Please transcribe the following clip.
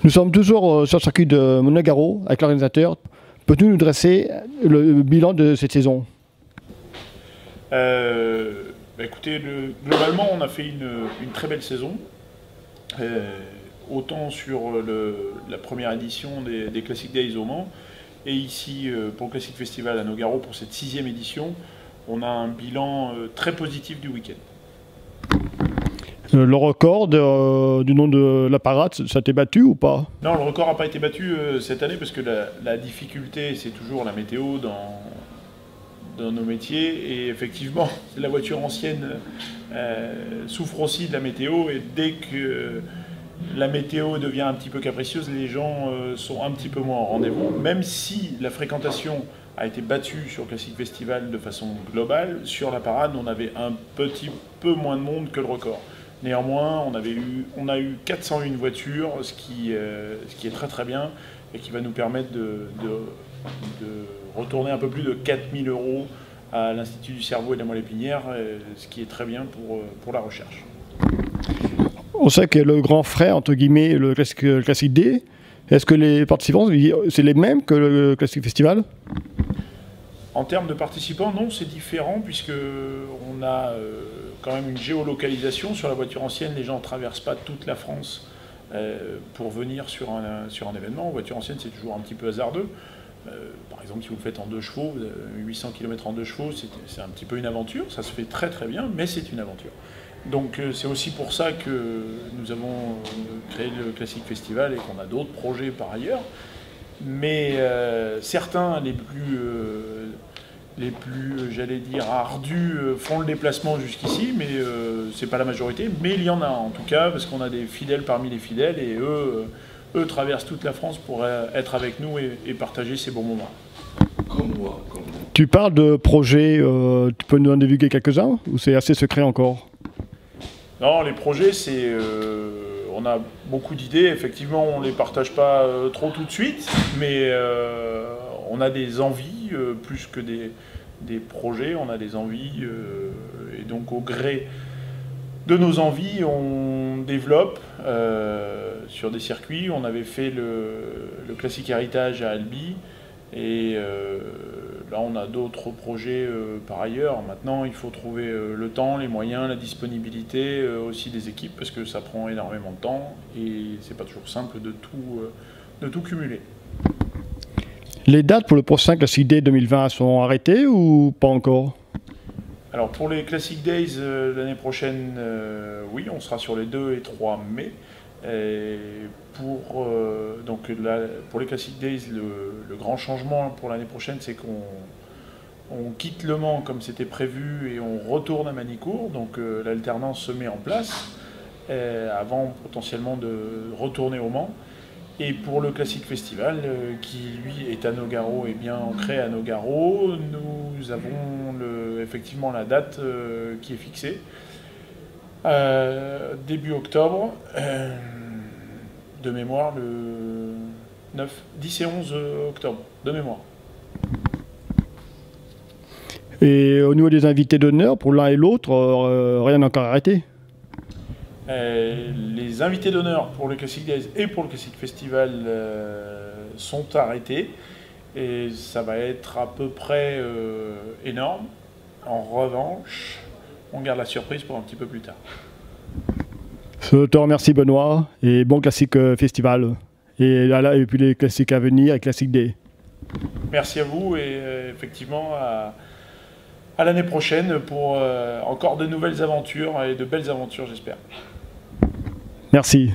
Nous sommes toujours sur le circuit de Nogaro avec l'organisateur. Peux-tu nous dresser le bilan de cette saison? Écoutez, globalement, on a fait une très belle saison. Autant sur la première édition des Classic Days au Mans, et ici pour le Classic Festival à Nogaro pour cette 6e édition, on a un bilan très positif du week-end. Le record du nom de la parade, ça t'est battu ou pas? Non, le record n'a pas été battu cette année parce que la difficulté, c'est toujours la météo dans nos métiers. Et effectivement, la voiture ancienne souffre aussi de la météo. Et dès que la météo devient un petit peu capricieuse, les gens sont un petit peu moins au rendez-vous. Même si la fréquentation a été battue sur le Classic Festival de façon globale, sur la parade, on avait un petit peu moins de monde que le record. Néanmoins, on a eu 401 voitures, ce qui est très très bien et qui va nous permettre de retourner un peu plus de 4000 € à l'Institut du cerveau et de la moelle épinière, ce qui est très bien pour la recherche. On sait que le grand frère, entre guillemets, le Classic D, est-ce que les participants, c'est les mêmes que le Classic Festival? En termes de participants, non, c'est différent puisqu'on a quand même une géolocalisation sur la voiture ancienne. Les gens ne traversent pas toute la France pour venir sur un événement. En voiture ancienne, c'est toujours un petit peu hasardeux. Par exemple, si vous le faites en 2 chevaux, 800 km en 2 chevaux, c'est un petit peu une aventure. Ça se fait très très bien, mais c'est une aventure. Donc c'est aussi pour ça que nous avons créé le Classic Festival et qu'on a d'autres projets par ailleurs. Mais certains, les plus j'allais dire, ardus, font le déplacement jusqu'ici, mais c'est pas la majorité. Mais il y en a en tout cas, parce qu'on a des fidèles parmi les fidèles, et eux traversent toute la France pour être avec nous et partager ces bons moments. Comme moi. Tu parles de projets, tu peux nous en divulguer quelques-uns, ou c'est assez secret encore? Non, les projets, on a beaucoup d'idées. Effectivement, on ne les partage pas trop tout de suite, mais on a des envies, plus que des projets, on a des envies, et donc au gré de nos envies, on développe sur des circuits. On avait fait le Classic Héritage à Albi, et là on a d'autres projets par ailleurs. Maintenant il faut trouver le temps, les moyens, la disponibilité aussi des équipes, parce que ça prend énormément de temps et c'est pas toujours simple de tout cumuler. Les dates pour le prochain Classic Day 2020 sont arrêtées ou pas encore? Alors pour les Classic Days l'année prochaine, oui, on sera sur les 2 et 3 mai. Et pour les Classic Days, le grand changement pour l'année prochaine, c'est qu'on quitte Le Mans comme c'était prévu et on retourne à Manicourt. Donc l'alternance se met en place avant potentiellement de retourner au Mans. Et pour le Classic Festival, qui lui est à Nogaro et bien ancré à Nogaro, nous avons effectivement la date qui est fixée. Début octobre, de mémoire le 10 et 11 octobre, de mémoire. Et au niveau des invités d'honneur, pour l'un et l'autre, rien n'a encore arrêté? Les invités d'honneur pour le Classic Days et pour le Classic Festival sont arrêtés, et ça va être à peu près énorme. En revanche, on garde la surprise pour un petit peu plus tard. Je te remercie Benoît, et bon Classic Festival. Et puis les classiques à venir et Classic Day. Merci à vous, et effectivement à l'année prochaine pour encore de nouvelles aventures et de belles aventures, j'espère. Merci.